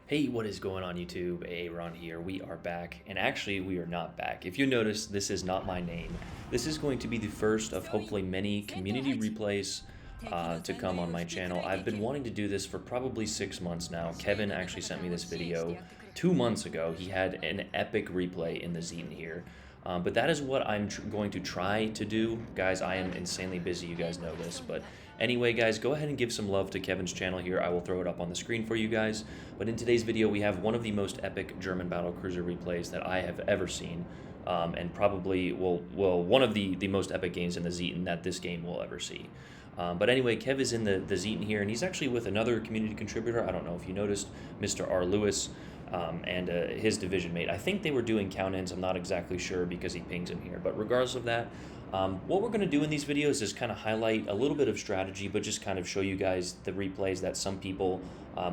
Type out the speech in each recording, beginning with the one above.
Hey, what is going on YouTube? Aaron here. We are back, and actually we are not back. If you notice, this is not my name. This is going to be the first of hopefully many community replays to come on my channel. I've been wanting to do this for probably 6 months now. Kevin actually sent me this video 2 months ago. He had an epic replay in the Zieten here. But that is what I'm going to try to do. Guys, I am insanely busy, you guys know this, but anyway, guys, go ahead and give some love to Kevin's channel here. I will throw it up on the screen for you guys. But in today's video, we have one of the most epic German battlecruiser replays that I have ever seen, and probably one of the most epic games in the Zieten that this game will ever see. But anyway, Kev is in the Zieten here, and he's actually with another community contributor. I don't know if you noticed, Mr. R. Lewis, and his division mate. I think they were doing count-ins. I'm not exactly sure because he pings in here. But regardless of that, what we're going to do in these videos is kind of highlight a little bit of strategy, but just kind of show you guys the replays that some people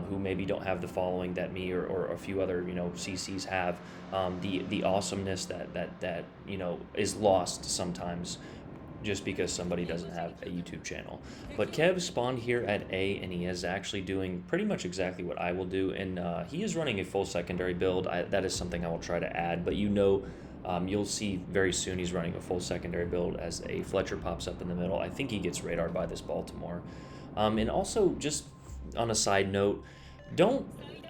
who maybe don't have the following that me or a few other CCs have, the awesomeness that is lost sometimes just because somebody doesn't have a YouTube channel. But Kev spawned here at A, and he is actually doing pretty much exactly what I will do, and he is running a full secondary build. That is something I will try to add, but you'll see very soon he's running a full secondary build as a Fletcher pops up in the middle. I think he gets radared by this Baltimore. And also, just on a side note,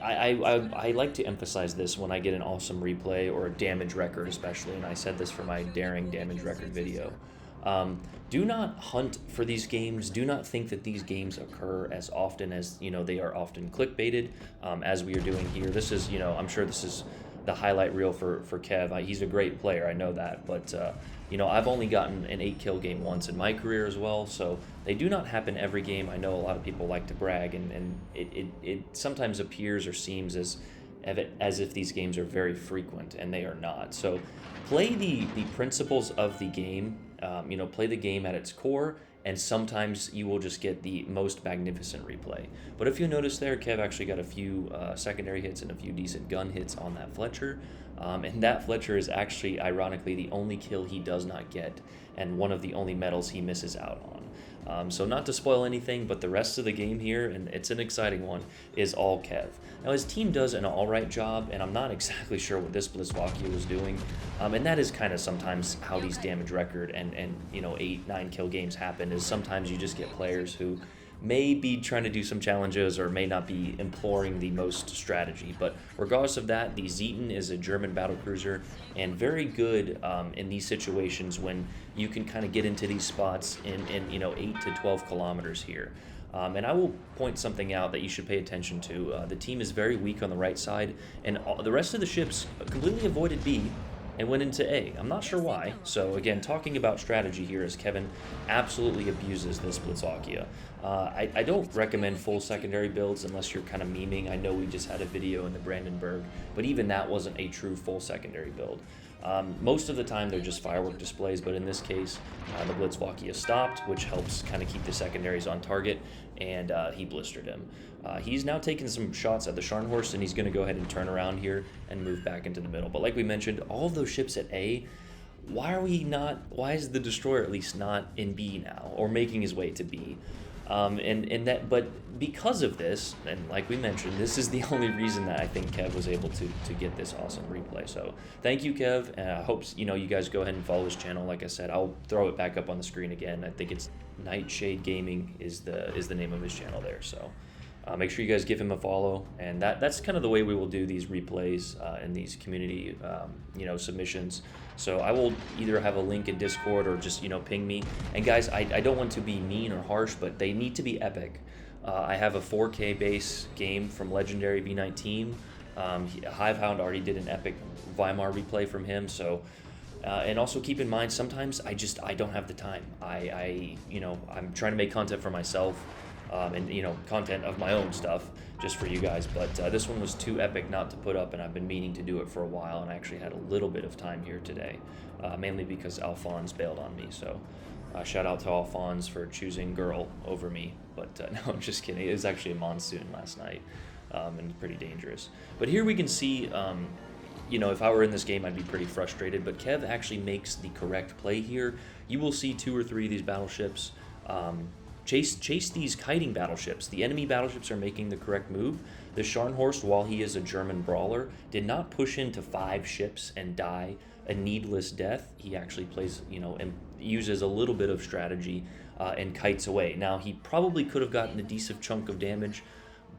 I like to emphasize this when I get an awesome replay or a damage record especially, and I said this for my daring damage record video. Do not hunt for these games. Do not think that these games occur as often as, they are often clickbaited, as we are doing here. This is, I'm sure this is the highlight reel for Kev. He's a great player, I know that, but, I've only gotten an 8-kill game once in my career as well, so they do not happen every game. I know a lot of people like to brag, and it sometimes appears or seems as if these games are very frequent, and they are not. So play the principles of the game, play the game at its core, and sometimes you will just get the most magnificent replay. But if you notice there, Kev actually got a few secondary hits and a few decent gun hits on that Fletcher, and that Fletcher is actually, ironically, the only kill he does not get, and one of the only medals he misses out on. So not to spoil anything, but the rest of the game here, and it's an exciting one, is all Kev. Now his team does an alright job, and I'm not exactly sure what this Blitzwakia was doing, and that is kind of sometimes how these damage record and 8-9 kill games happen, is sometimes you just get players who may be trying to do some challenges or may not be employing the most strategy. But regardless of that, the Zieten is a German battlecruiser and very good in these situations when you can kind of get into these spots in 8 to 12 kilometers here. And I will point something out that you should pay attention to. The team is very weak on the right side, and the rest of the ships completely avoided B and went into A. I'm not sure why. So again, talking about strategy here, as Kevin absolutely abuses this Blitzwakia. I don't recommend full secondary builds unless you're kind of memeing. I know we just had a video in the Brandenburg, but even that wasn't a true full secondary build. Most of the time they're just firework displays, but in this case, the Blitzwakia stopped, which helps kind of keep the secondaries on target, and he blistered him. He's now taking some shots at the Scharnhorst, and he's going to go ahead and turn around here and move back into the middle. But like we mentioned, all of those ships at A, why is the destroyer at least not in B now, or making his way to B? But because of this, and like we mentioned, this is the only reason that I think Kev was able to get this awesome replay. So thank you, Kev, and I hope you guys go ahead and follow his channel. Like I said, I'll throw it back up on the screen again. I think it's Nightshade Gaming is the name of his channel there. So make sure you guys give him a follow, and that's kind of the way we will do these replays and these community submissions. So I will either have a link in Discord or just ping me. And guys, I don't want to be mean or harsh, but they need to be epic. I have a 4K base game from Legendary V19. Hivehound already did an epic Weimar replay from him. So and also keep in mind, sometimes I don't have the time. I'm trying to make content for myself. And content of my own stuff just for you guys, but this one was too epic not to put up, and I've been meaning to do it for a while, and I actually had a little bit of time here today, mainly because Alphonse bailed on me. So shout out to Alphonse for choosing girl over me, but no, I'm just kidding. It was actually a monsoon last night, and pretty dangerous. But here we can see if I were in this game, I'd be pretty frustrated, but Kev actually makes the correct play here. You will see 2 or 3 of these battleships chase these kiting battleships. The enemy battleships are making the correct move. The Scharnhorst, while he is a German brawler, did not push into 5 ships and die a needless death. He actually plays, and uses a little bit of strategy and kites away. Now, he probably could have gotten a decent chunk of damage,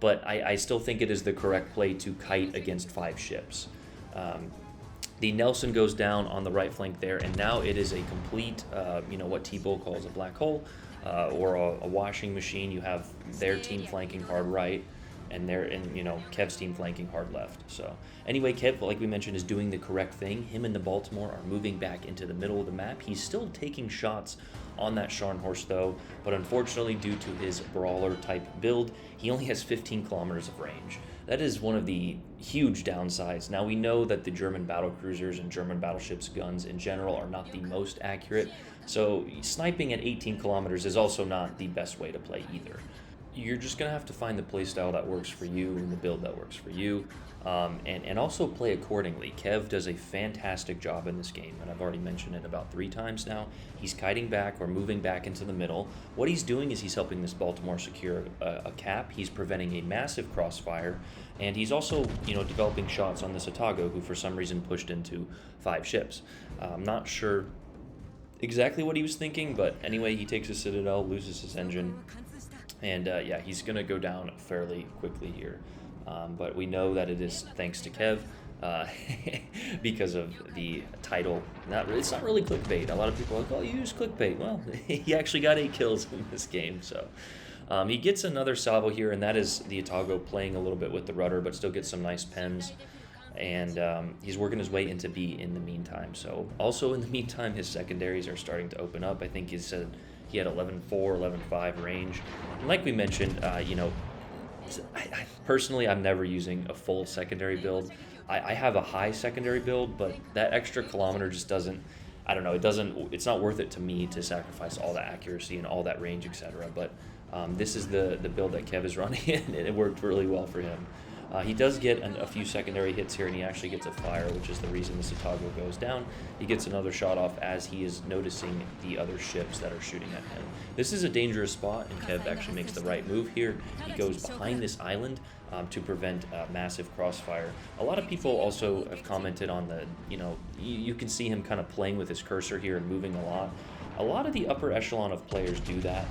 but I still think it is the correct play to kite against 5 ships. The Nelson goes down on the right flank there, and now it is a complete, what T-Bull calls a black hole, or a washing machine. You have their team flanking hard right, and Kev's team flanking hard left. So anyway, Kev, like we mentioned, is doing the correct thing. Him and the Baltimore are moving back into the middle of the map. He's still taking shots on that Scharnhorst though, but unfortunately due to his brawler type build, he only has 15 kilometers of range. That is one of the huge downsides. Now we know that the German battlecruisers and German battleships' guns in general are not the most accurate, so sniping at 18 kilometers is also not the best way to play either. You're just going to have to find the playstyle that works for you and the build that works for you, and also play accordingly. Kev does a fantastic job in this game, and I've already mentioned it about 3 times now. He's kiting back or moving back into the middle. What he's doing is he's helping this Baltimore secure a cap. He's preventing a massive crossfire, and he's also developing shots on this Otago, who for some reason pushed into 5 ships. I'm not sure exactly what he was thinking, but anyway, he takes a citadel, loses his engine, and he's going to go down fairly quickly here. But we know that it is thanks to Kev, because of the title. It's not really clickbait. A lot of people are like, oh, you use clickbait. Well, he actually got 8 kills in this game. So he gets another salvo here, and that is the Otago playing a little bit with the rudder, but still gets some nice pens. And he's working his way into B in the meantime. So also in the meantime, his secondaries are starting to open up. I think he said he had 11.4, 11.5 range. And like we mentioned, personally, I'm never using a full secondary build. I have a high secondary build, but that extra kilometer just doesn't, it's not worth it to me to sacrifice all that accuracy and all that range, etc. But this is the build that Kev is running, and it worked really well for him. He does get a few secondary hits here, and he actually gets a fire, which is the reason the Otago goes down. He gets another shot off as he is noticing the other ships that are shooting at him. This is a dangerous spot, and Kev actually makes the right move here. He goes behind this island to prevent massive crossfire. A lot of people also have commented on you can see him kind of playing with his cursor here and moving a lot. A lot of the upper echelon of players do that.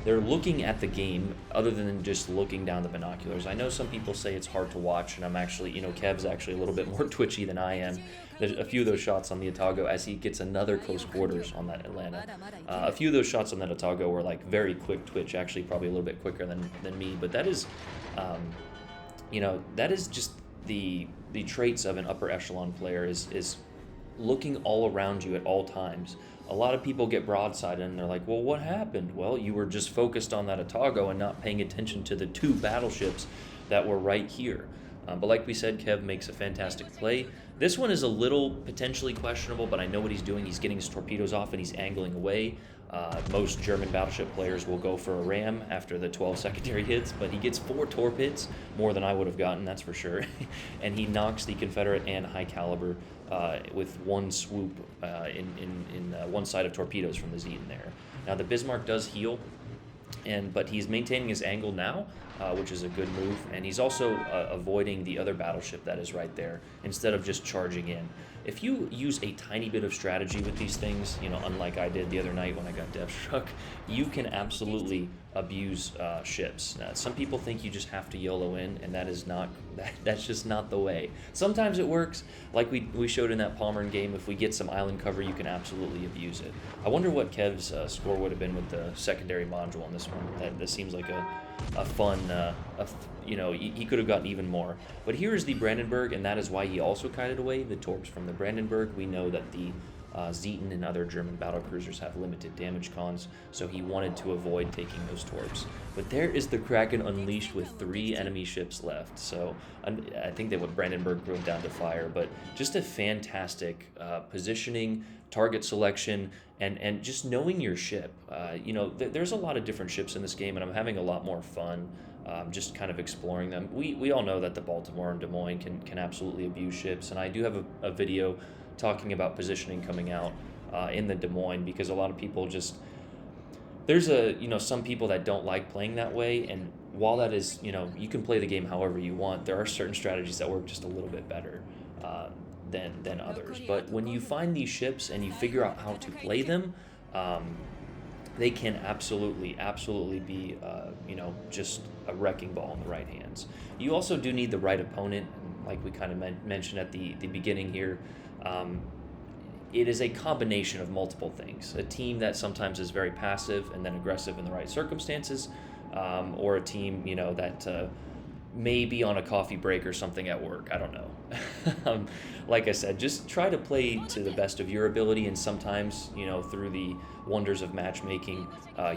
They're looking at the game other than just looking down the binoculars. I know some people say it's hard to watch, and I'm actually, Kev's actually a little bit more twitchy than I am. There's a few of those shots on the Otago as he gets another close quarters on that Atlanta. A few of those shots on that Otago were like very quick twitch, actually probably a little bit quicker than me, but that is, that is just the traits of an upper echelon player is looking all around you at all times. A lot of people get broadsided and they're like, well, what happened? Well, you were just focused on that Otago and not paying attention to the 2 battleships that were right here. But like we said, Kev makes a fantastic play. This one is a little potentially questionable, but I know what he's doing. He's getting his torpedoes off and he's angling away. Most German battleship players will go for a ram after the 12 secondary hits, but he gets 4 torp hits, more than I would have gotten, that's for sure. And he knocks the Confederate and high caliber with one swoop in one side of torpedoes from the Zieten there. Now the Bismarck does heal, but he's maintaining his angle now, which is a good move, and he's also avoiding the other battleship that is right there instead of just charging in. If you use a tiny bit of strategy with these things, unlike I did the other night when I got death struck, you can absolutely abuse ships. Now, some people think you just have to YOLO in, and that's just not the way. Sometimes it works, like we showed in that Pommern game. If we get some island cover, you can absolutely abuse it. I wonder what Kev's score would have been with the secondary module on this one. That seems like a fun, he could have gotten even more. But here is the Brandenburg, and that is why he also kited away the torps from the Brandenburg. We know that the Zieten and other German battlecruisers have limited damage cons, so he wanted to avoid taking those torps. But there is the Kraken unleashed with 3 enemy ships left, so I think that what Brandenburg went down to fire, but just a fantastic positioning, target selection, and just knowing your ship. There's a lot of different ships in this game, and I'm having a lot more fun just kind of exploring them. We all know that the Baltimore and Des Moines can absolutely abuse ships, and I do have a video talking about positioning coming out in the Des Moines, because a lot of people there's some people that don't like playing that way, and while that is, you can play the game however you want, there are certain strategies that work just a little bit better uh, than others. But when you find these ships and you figure out how to play them, um, they can absolutely be, just a wrecking ball in the right hands. You also do need the right opponent, like we kind of mentioned at the beginning here. Um, it is a combination of multiple things. A team that sometimes is very passive and then aggressive in the right circumstances, or a team, that may be on a coffee break or something at work. I don't know. um, like I said, just try to play to the best of your ability, and sometimes, through the wonders of matchmaking,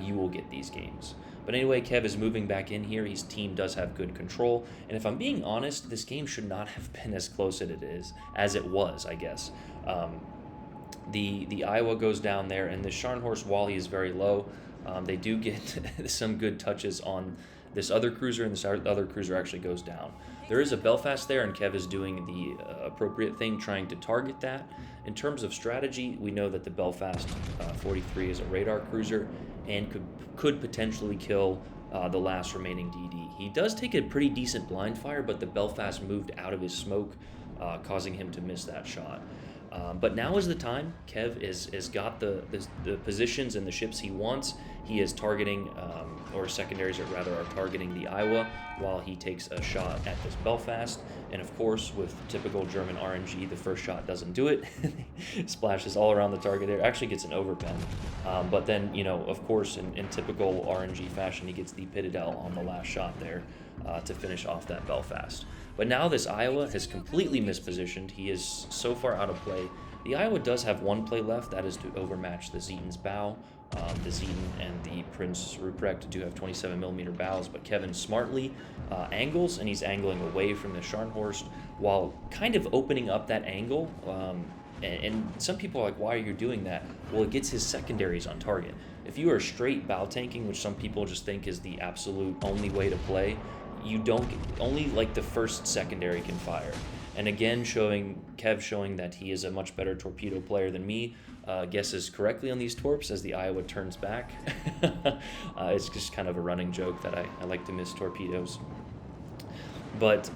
you will get these games. But anyway, Kev is moving back in here. His team does have good control, and if I'm being honest, this game should not have been as close as it was, I guess. The Iowa goes down there, and the Scharnhorst, while he is very low, they do get some good touches on this other cruiser, and this other cruiser actually goes down. There is a Belfast there, and Kev is doing the appropriate thing, trying to target that. In terms of strategy, we know that the Belfast 43 is a radar cruiser and could potentially kill the last remaining DD. He does take a pretty decent blind fire, but the Belfast moved out of his smoke, causing him to miss that shot. But now is the time. Kev is got the positions and the ships he wants. He is targeting, or secondaries rather are targeting the Iowa while he takes a shot at this Belfast. And of course, with typical German RNG, the first shot doesn't do it. Splashes all around the target there. Actually gets an overpen. But then, of course, in typical RNG fashion, he gets the pitted L on the last shot there to finish off that Belfast. But now this Iowa has completely mispositioned. He is so far out of play. The Iowa does have one play left. That is to overmatch the Zieten's bow. The Zieten and the Prince Ruprecht do have 27mm bows, but Kevin smartly angles, and he's angling away from the Scharnhorst while kind of opening up that angle. And some people are like, why are you doing that? Well, it gets his secondaries on target. If you are straight bow tanking, which some people just think is the absolute only way to play, you don't only like the first secondary can fire. And again, Kev showing that he is a much better torpedo player than me. Guesses correctly on these torps as the Iowa turns back. It's just kind of a running joke that I like to miss torpedoes. But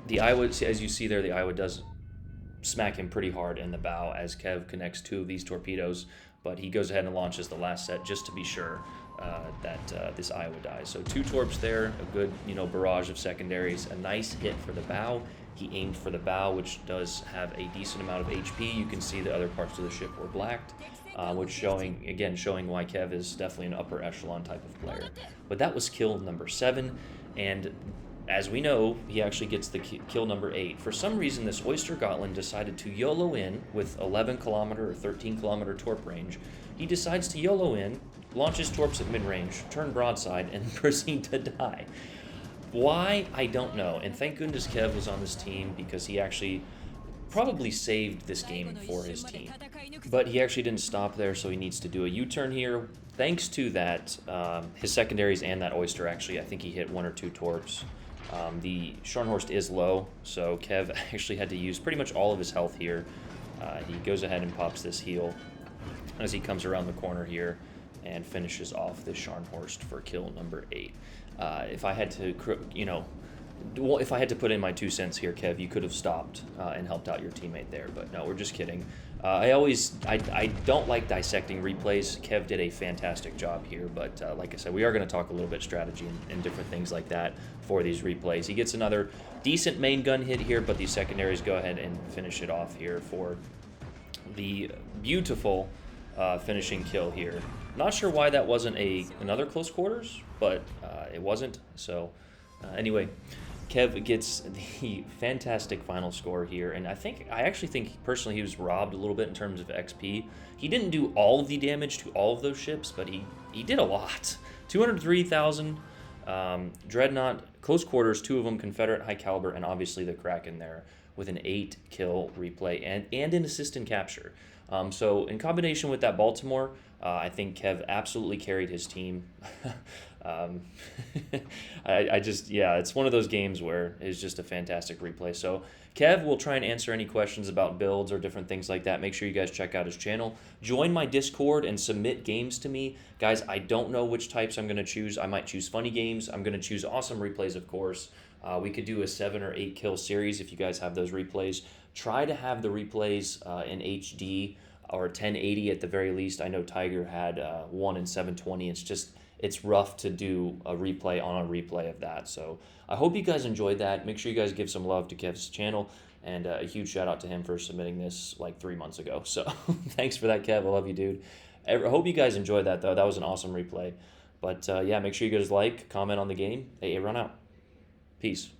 the Iowa, as you see there, the Iowa does smack him pretty hard in the bow as Kev connects two of these torpedoes, but he goes ahead and launches the last set just to be sure that this Iowa dies. So two torps there, a good barrage of secondaries, a nice hit for the bow. He aimed for the bow, which does have a decent amount of HP. You can see the other parts of the ship were blacked, which showing why Kev is definitely an upper echelon type of player. But that was kill number 7, and as we know, he actually gets the kill number 8. For some reason, this Oyster Gotland decided to YOLO in with 11 kilometer or 13 kilometer torp range. He decides to YOLO in, launches torps at mid-range, turn broadside, and proceed to die. Why? I don't know. And thank goodness Kev was on this team, because he actually probably saved this game for his team. But he actually didn't stop there, so he needs to do a U-turn here. Thanks to that, his secondaries and that Oyster, actually, I think he hit 1 or 2 torps. The Scharnhorst is low, so Kev actually had to use pretty much all of his health here. He goes ahead and pops this heal as he comes around the corner here and finishes off this Scharnhorst for kill number 8. If I had to, if I had to put in my 2 cents here, Kev, you could have stopped and helped out your teammate there, but no, we're just kidding. I don't like dissecting replays. Kev did a fantastic job here, but like I said, we are going to talk a little bit strategy and different things like that for these replays. He gets another decent main gun hit here, but these secondaries go ahead and finish it off here for the beautiful finishing kill here. Not sure why that wasn't another close quarters, but it wasn't. So anyway, Kev gets the fantastic final score here, and I actually think personally he was robbed a little bit in terms of XP. He didn't do all of the damage to all of those ships, but he did a lot. 203,000 Dreadnought, close quarters, 2 of them Confederate high caliber, and obviously the Kraken there with an 8 kill replay and an assist and capture. So in combination with that Baltimore, I think Kev absolutely carried his team. um, I just, yeah, it's one of those games where it's just a fantastic replay. So Kev will try and answer any questions about builds or different things like that. Make sure you guys check out his channel. Join my Discord and submit games to me. Guys, I don't know which types I'm going to choose. I might choose funny games. I'm going to choose awesome replays, of course. We could do a 7 or 8 kill series if you guys have those replays. Try to have the replays in HD or 1080 at the very least. I know Tiger had one in 720. It's rough to do a replay on a replay of that. So I hope you guys enjoyed that. Make sure you guys give some love to Kev's channel, and a huge shout out to him for submitting this like 3 months ago. So thanks for that, Kev. I love you, dude. I hope you guys enjoyed that, though. That was an awesome replay. But yeah, make sure you guys like, comment on the game. Hey, run out. Peace.